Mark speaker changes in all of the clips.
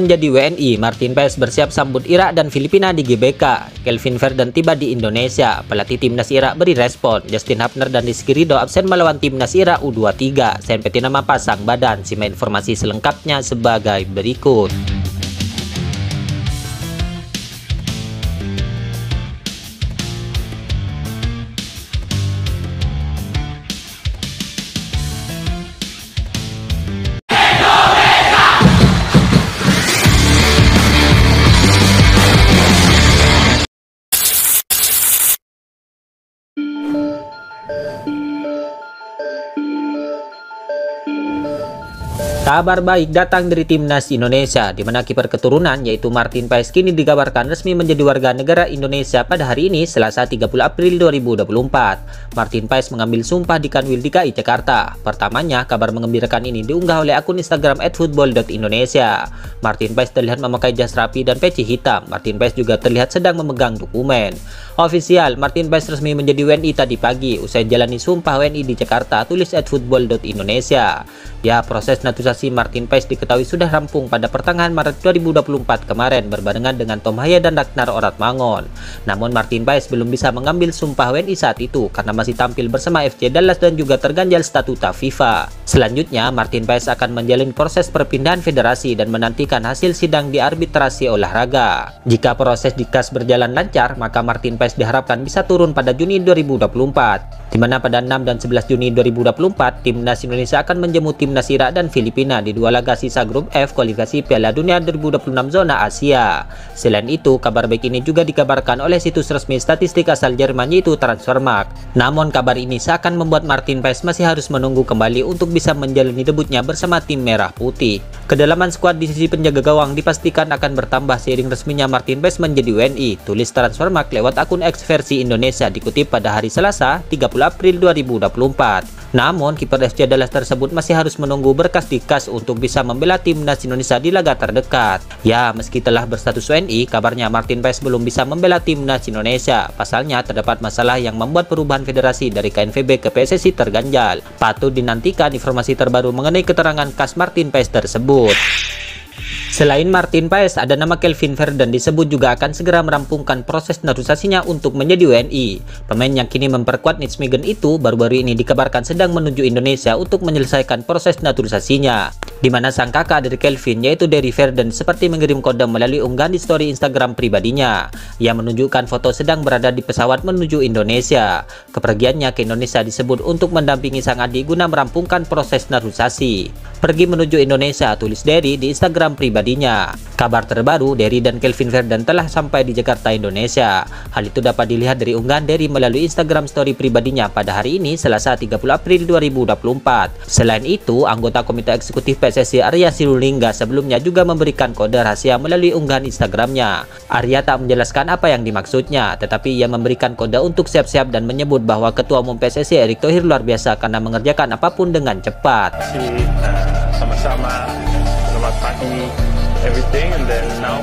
Speaker 1: menjadi WNI, Martin Paes bersiap sambut Irak dan Filipina di GBK. Kelvin Verdon tiba di Indonesia. Pelatih timnas Irak beri respon. Justin Hapner dan Rizky Ridho absen melawan timnas Irak U23. Sen Petinama pasang badan. Simak informasi selengkapnya sebagai berikut. Kabar baik datang dari timnas Indonesia, di mana kiper keturunan yaitu Martin Paes kini dikabarkan resmi menjadi warga negara Indonesia pada hari ini, Selasa 30 April 2024. Martin Paes mengambil sumpah di Kanwil DKI Jakarta. Pertamanya, kabar mengembirakan ini diunggah oleh akun Instagram @football.indonesia. Martin Paes terlihat memakai jas rapi dan peci hitam. Martin Paes juga terlihat sedang memegang dokumen. Ofisial, Martin Paes resmi menjadi WNI tadi pagi usai jalani sumpah WNI di Jakarta, tulis @football.indonesia. Ya, proses naturalisasi Martin Paes diketahui sudah rampung pada pertengahan Maret 2024 kemarin berbarengan dengan Tom Haya dan Ragnar Oratmangun. Namun Martin Paes belum bisa mengambil sumpah WNI saat itu karena masih tampil bersama FC Dallas dan juga terganjal statuta FIFA. Selanjutnya, Martin Paes akan menjalani proses perpindahan federasi dan menantikan hasil sidang di arbitrasi olahraga. Jika proses di KAS berjalan lancar, maka Martin Paes diharapkan bisa turun pada Juni 2024, di mana pada 6 dan 11 Juni 2024 timnas Indonesia akan menjemput timnas Irak dan Filipina di dua laga sisa grup F kualifikasi Piala Dunia 2026 zona Asia. Selain itu, kabar baik ini juga dikabarkan oleh situs resmi statistik asal Jerman yaitu Transfermarkt. Namun kabar ini seakan membuat Martin Paes masih harus menunggu kembali untuk bisa menjalani debutnya bersama tim Merah Putih. Kedalaman skuad di sisi penjaga gawang dipastikan akan bertambah seiring resminya Martin Paes menjadi WNI, tulis Transfermarkt lewat akun X versi Indonesia dikutip pada hari Selasa 30 April 2024. Namun, kiper FC Dallas tersebut masih harus menunggu berkas di KAS untuk bisa membela timnas Indonesia di laga terdekat. Ya, meski telah berstatus WNI, kabarnya Martin Paes belum bisa membela timnas Indonesia. Pasalnya, terdapat masalah yang membuat perubahan federasi dari KNVB ke PSSI terganjal. Patut dinantikan informasi terbaru mengenai keterangan KAS Martin Paes tersebut. Selain Martin Paes, ada nama Kelvin Verdon disebut juga akan segera merampungkan proses naturalisasinya untuk menjadi WNI. Pemain yang kini memperkuat Nijmegen itu baru-baru ini dikabarkan sedang menuju Indonesia untuk menyelesaikan proses naturalisasinya, di mana sang kakak dari Kelvin yaitu Derry Verdon seperti mengirim kode melalui unggahan di story Instagram pribadinya. Ia menunjukkan foto sedang berada di pesawat menuju Indonesia. Kepergiannya ke Indonesia disebut untuk mendampingi sang adik guna merampungkan proses naturalisasi. Pergi menuju Indonesia, tulis Derry di Instagram pribadinya. Kabar terbaru, Derry dan Kelvin Verdon telah sampai di Jakarta, Indonesia. Hal itu dapat dilihat dari unggahan Derry melalui Instagram story pribadinya pada hari ini, Selasa 30 April 2024. Selain itu, anggota Komite Eksekutif PSSI Arya Sinulinga sebelumnya juga memberikan kode rahasia melalui unggahan Instagramnya. Arya tak menjelaskan apa yang dimaksudnya, tetapi ia memberikan kode untuk siap-siap dan menyebut bahwa Ketua Umum PSSI Erick Thohir luar biasa karena mengerjakan apapun dengan cepat.
Speaker 2: Sama-sama, selamat pagi, everything, and then now.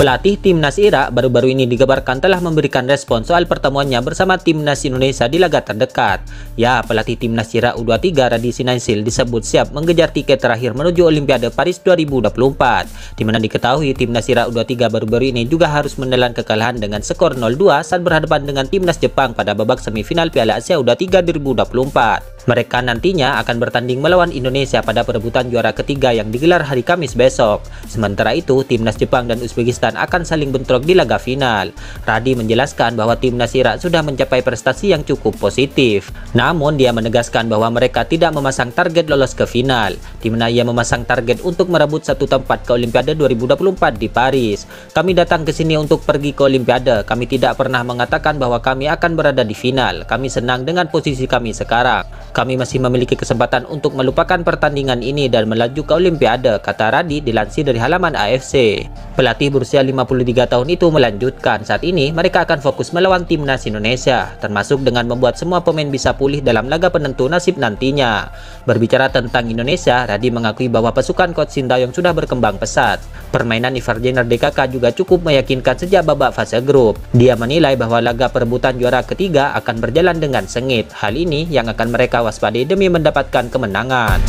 Speaker 1: Pelatih timnas Irak baru-baru ini dikabarkan telah memberikan respon soal pertemuannya bersama timnas Indonesia di laga terdekat. Ya, pelatih timnas Irak U23 Radi Sinaisil disebut siap mengejar tiket terakhir menuju Olimpiade Paris 2024, di mana diketahui timnas Irak U23 baru-baru ini juga harus menelan kekalahan dengan skor 0-2 saat berhadapan dengan timnas Jepang pada babak semifinal Piala Asia U23 2024. Mereka nantinya akan bertanding melawan Indonesia pada perebutan juara ketiga yang digelar hari Kamis besok. Sementara itu, timnas Jepang dan Uzbekistan akan saling bentrok di laga final. Radi menjelaskan bahwa timnas Irak sudah mencapai prestasi yang cukup positif. Namun, dia menegaskan bahwa mereka tidak memasang target lolos ke final, di mana ia memasang target untuk merebut satu tempat ke Olimpiade 2024 di Paris. Kami datang ke sini untuk pergi ke Olimpiade. Kami tidak pernah mengatakan bahwa kami akan berada di final. Kami senang dengan posisi kami sekarang. Kami masih memiliki kesempatan untuk melupakan pertandingan ini dan melaju ke Olimpiade, kata Radi dilansir dari halaman AFC. Pelatih berusia 53 tahun itu melanjutkan, saat ini mereka akan fokus melawan timnas Indonesia, termasuk dengan membuat semua pemain bisa pulih dalam laga penentu nasib nantinya. Berbicara tentang Indonesia, Radi mengakui bahwa pasukan Coach Sintayong sudah berkembang pesat. Permainan Ivar Jenner DKK juga cukup meyakinkan sejak babak fase grup. Dia menilai bahwa laga perebutan juara ketiga akan berjalan dengan sengit. Hal ini yang akan mereka waspadai demi mendapatkan kemenangan.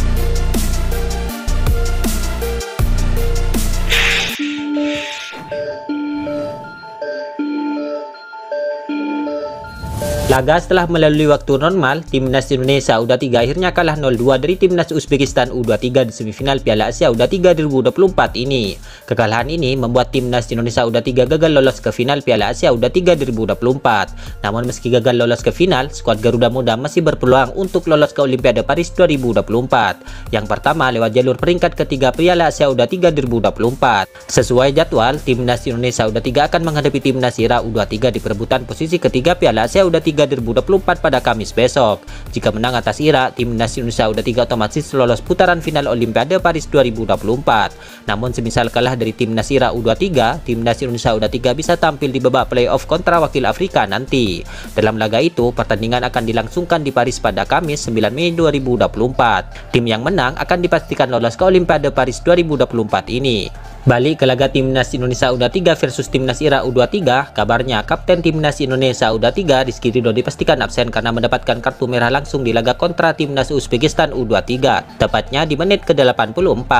Speaker 1: Laga setelah melalui waktu normal, Timnas Indonesia U23 akhirnya kalah 0-2 dari Timnas Uzbekistan U23 di semifinal Piala Asia U23 2024 ini. Kekalahan ini membuat Timnas Indonesia U23 gagal lolos ke final Piala Asia U23 2024. Namun meski gagal lolos ke final, skuad Garuda Muda masih berpeluang untuk lolos ke Olimpiade Paris 2024. Yang pertama lewat jalur peringkat ketiga Piala Asia U23 2024. Sesuai jadwal, Timnas Indonesia U23 akan menghadapi Timnas Irak U23 di perebutan posisi ketiga Piala Asia U23 2024 pada Kamis besok. Jika menang atas Irak, Timnas Indonesia U23 otomatis lolos putaran final Olimpiade Paris 2024. Namun semisal kalah dari Timnas Irak U23, Timnas Indonesia U23 bisa tampil di babak playoff kontra wakil Afrika nanti. Dalam laga itu, pertandingan akan dilangsungkan di Paris pada Kamis 9 Mei 2024. Tim yang menang akan dipastikan lolos ke Olimpiade Paris 2024 ini. Balik ke laga Timnas Indonesia U23 versus Timnas Irak U23, kabarnya Kapten Timnas Indonesia U23 Rizky Ridho dipastikan absen karena mendapatkan kartu merah langsung di laga kontra Timnas Uzbekistan U23, tepatnya di menit ke-84.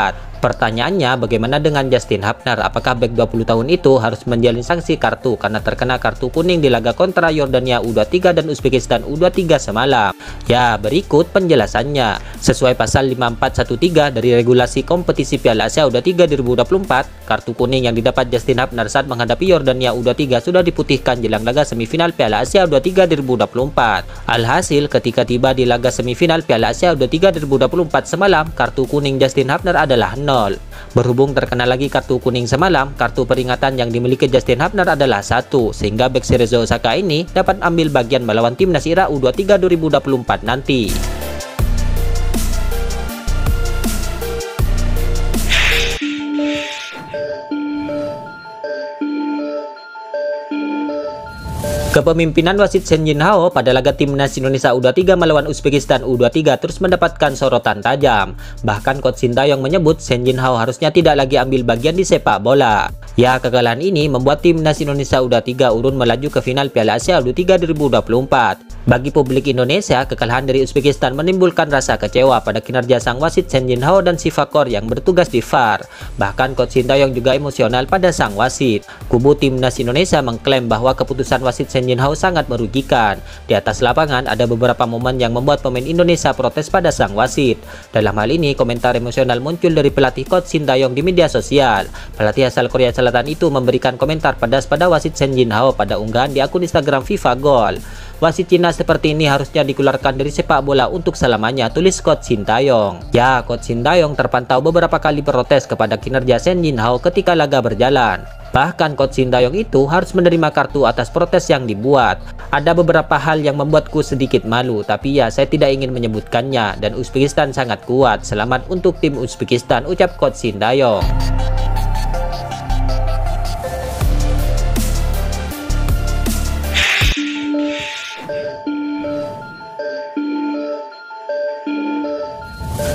Speaker 1: Pertanyaannya, bagaimana dengan Justin Hapner? Apakah bek 20 tahun itu harus menjalani sanksi kartu karena terkena kartu kuning di laga kontra Yordania U23 dan Uzbekistan U23 semalam? Ya, berikut penjelasannya. Sesuai pasal 5413 dari regulasi kompetisi Piala Asia U23 2024, kartu kuning yang didapat Justin Hapner saat menghadapi Yordania U23 sudah diputihkan jelang laga semifinal Piala Asia U23 2024. Alhasil, ketika tiba di laga semifinal Piala Asia U23 2024 semalam, kartu kuning Justin Hapner adalah 0. Berhubung terkena lagi kartu kuning semalam, kartu peringatan yang dimiliki Justin Hapner adalah 1, sehingga bek Cerezo Osaka ini dapat ambil bagian melawan Timnas Irak U23 2024 nanti. Kepemimpinan wasit Shen Jinhao pada laga Timnas Indonesia U23 melawan Uzbekistan U23 terus mendapatkan sorotan tajam. Bahkan Coach Sintayong menyebut Shen Jinhao harusnya tidak lagi ambil bagian di sepak bola. Ya, kekalahan ini membuat Timnas Indonesia U23 urun melaju ke final Piala Asia U23 2024. Bagi publik Indonesia, kekalahan dari Uzbekistan menimbulkan rasa kecewa pada kinerja sang wasit Shen Jinhao dan Sivakor yang bertugas di VAR. Bahkan Coach Sintayong juga emosional pada sang wasit. Kubu Timnas Indonesia mengklaim bahwa keputusan wasit Shen Jinhao sangat merugikan. Di atas lapangan ada beberapa momen yang membuat pemain Indonesia protes pada sang wasit. Dalam hal ini, komentar emosional muncul dari pelatih Coach Sintayong di media sosial. Pelatih asal Korea Selatan itu memberikan komentar pedas pada wasit Shen Jinhao pada unggahan di akun Instagram FIFA Gol. Wasit Cina seperti ini harusnya dikeluarkan dari sepak bola untuk selamanya, tulis Coach Sintayong. Ya, Coach Sintayong terpantau beberapa kali protes kepada kinerja Shen Jinhao ketika laga berjalan. Bahkan Coach Sintayong itu harus menerima kartu atas protes yang dibuat. Ada beberapa hal yang membuatku sedikit malu, tapi ya saya tidak ingin menyebutkannya. Dan Uzbekistan sangat kuat. Selamat untuk tim Uzbekistan, ucap Coach Sintayong.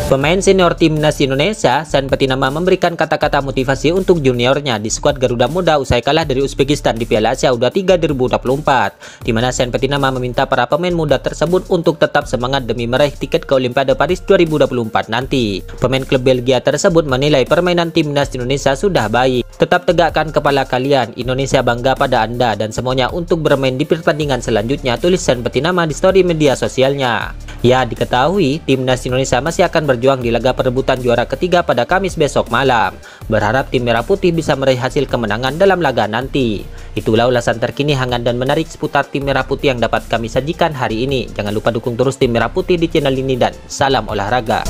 Speaker 1: Pemain senior Timnas Indonesia, San Petinama memberikan kata-kata motivasi untuk juniornya di skuad Garuda Muda usai kalah dari Uzbekistan di Piala Asia U23 2024, di mana San Petinama meminta para pemain muda tersebut untuk tetap semangat demi meraih tiket ke Olimpiade Paris 2024 nanti. Pemain klub Belgia tersebut menilai permainan Timnas Indonesia sudah baik. Tetap tegakkan kepala kalian, Indonesia bangga pada Anda dan semuanya untuk bermain di pertandingan selanjutnya, tulis San Petinama di story media sosialnya. Ya, diketahui Timnas Indonesia masih akan berjuang di laga perebutan juara ketiga pada Kamis besok malam. Berharap tim Merah Putih bisa meraih hasil kemenangan dalam laga nanti. Itulah ulasan terkini hangat dan menarik seputar tim Merah Putih yang dapat kami sajikan hari ini. Jangan lupa dukung terus tim Merah Putih di channel ini dan salam olahraga.